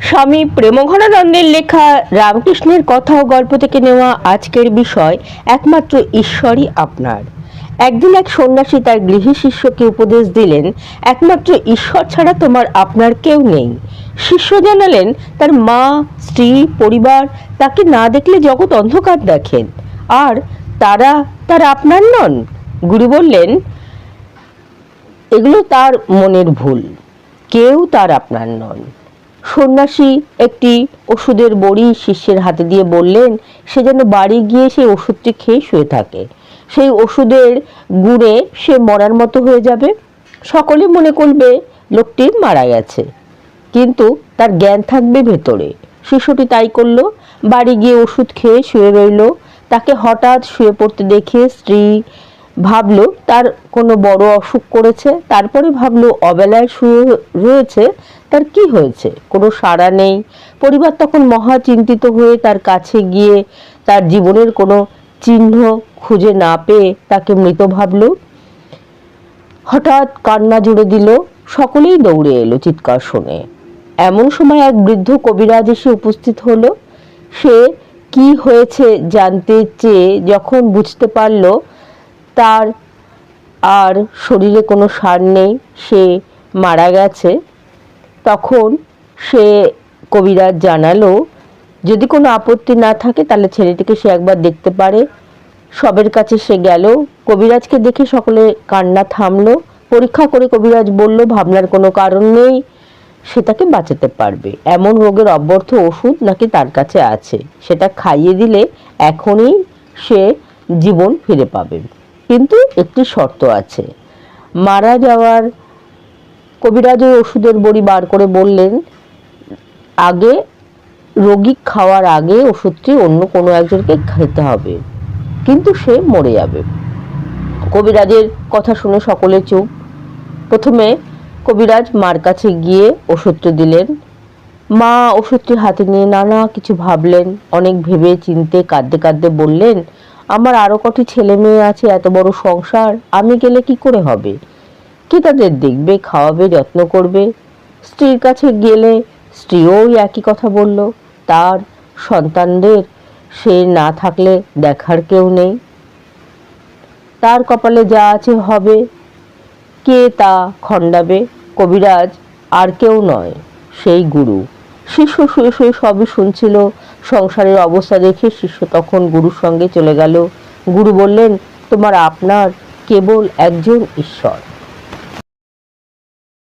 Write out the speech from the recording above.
স্বামী প্রেমঘনানন্দের লেখা রামকৃষ্ণের কথা ও গল্প থেকে নেওয়া আজকের বিষয় একমাত্র ঈশ্বরই আপনার। একদিন এক সন্ন্যাসী তার গৃহী শিষ্যকে উপদেশ দিলেন, একমাত্র ঈশ্বর ছাড়া তোমার আপনার কেউ নেই। শিষ্য জানালেন তার মা, স্ত্রী, পরিবার তাকে না দেখলে জগৎ অন্ধকার দেখেন, আর তারা তার আপনার নন। গুরু বললেন, এগুলো তার মনের ভুল, কেউ তার আপনার নন। সন্ন্যাসী একটি ওষুধের বড়ি শিষ্যের হাতে দিয়ে বললেন, সে যেন বাড়ি গিয়ে সেই ওষুধটি খেয়ে শুয়ে থাকে। সেই ওষুধের গুণে সে মরার মতো হয়ে যাবে। সকলে মনে করবে লোকটি মারা গেছে, কিন্তু তার জ্ঞান থাকবে ভেতরে। শিশুটি তাই করলো, বাড়ি গিয়ে ওষুধ খেয়ে শুয়ে রইল। তাকে হঠাৎ শুয়ে পড়তে দেখে স্ত্রী ভাবলো তার কোনো বড় অসুখ করেছে। তারপরে ভাবলো অবেলায় শুয়ে রয়েছে, তার কি হয়েছে, কোনো সাড়া নেই। পরিবার তখন মহা চিন্তিত হয়ে তার কাছে গিয়ে তার জীবনের কোনো চিহ্ন খুঁজে না পেয়ে তাকে মৃত ভাবলো। হঠাৎ কান্না জুড়ে দিল, সকলেই দৌড়ে এলো চিৎকার শুনে। এমন সময় এক বৃদ্ধ কবিরাজ এসে উপস্থিত হলো। সে কি হয়েছে জানতে চেয়ে যখন বুঝতে পারল তার আর শরীরে কোনো সার নেই, সে মারা গেছে, তখন সে কবিরাজ জানালো যদি কোনো আপত্তি না থাকে তাহলে ছেলেটিকে সে একবার দেখতে পারে। সবের কাছে সে গেল। কবিরাজকে দেখে সকলে কান্না থামলো। পরীক্ষা করে কবিরাজ বলল, ভাবনার কোনো কারণ নেই, সে তাকে বাঁচাতে পারবে। এমন রোগের অব্যর্থ ওষুধ নাকি তার কাছে আছে, সেটা খাইয়ে দিলে এখনই সে জীবন ফিরে পাবে, কিন্তু একটি শর্ত আছে। মারা যাওয়ার কবিরাজ ওই ওষুধের বড়ি বার করে বললেন, আগে রোগী খাওয়ার আগে ওষুধটি অন্য কোনো একজনকে খেতে হবে, কিন্তু সে মরে যাবে। কবিরাজের কথা শুনে সকলে চুপ। প্রথমে কবিরাজ মার কাছে গিয়ে ওষুধটি দিলেন। মা ওষুধটি হাতে নিয়ে নানা কিছু ভাবলেন। অনেক ভেবে চিনতে কাঁদতে কাঁদতে বললেন, আমার আরো কটি ছেলে মেয়ে আছে, এত বড় সংসার, আমি গেলে কি করে হবে? কে তাদের দেখবে, খাওয়াবে, যত্ন করবে? স্ত্রীর কাছে গেলে স্ত্রীও একই কথা বলল, তার সন্তানদের সে না থাকলে দেখার কেউ নেই, তার কপালে যা আছে হবে, কে তা খণ্ডাবে? কবিরাজ আর কেউ নয়, সেই গুরু। শিষ্য শুয়ে শুয়ে সবই শুনছিল। সংসারের অবস্থা দেখে শিষ্য তখন গুরুর সঙ্গে চলে গেল। গুরু বললেন, তোমার আপনার কেবল একজন ঈশ্বর।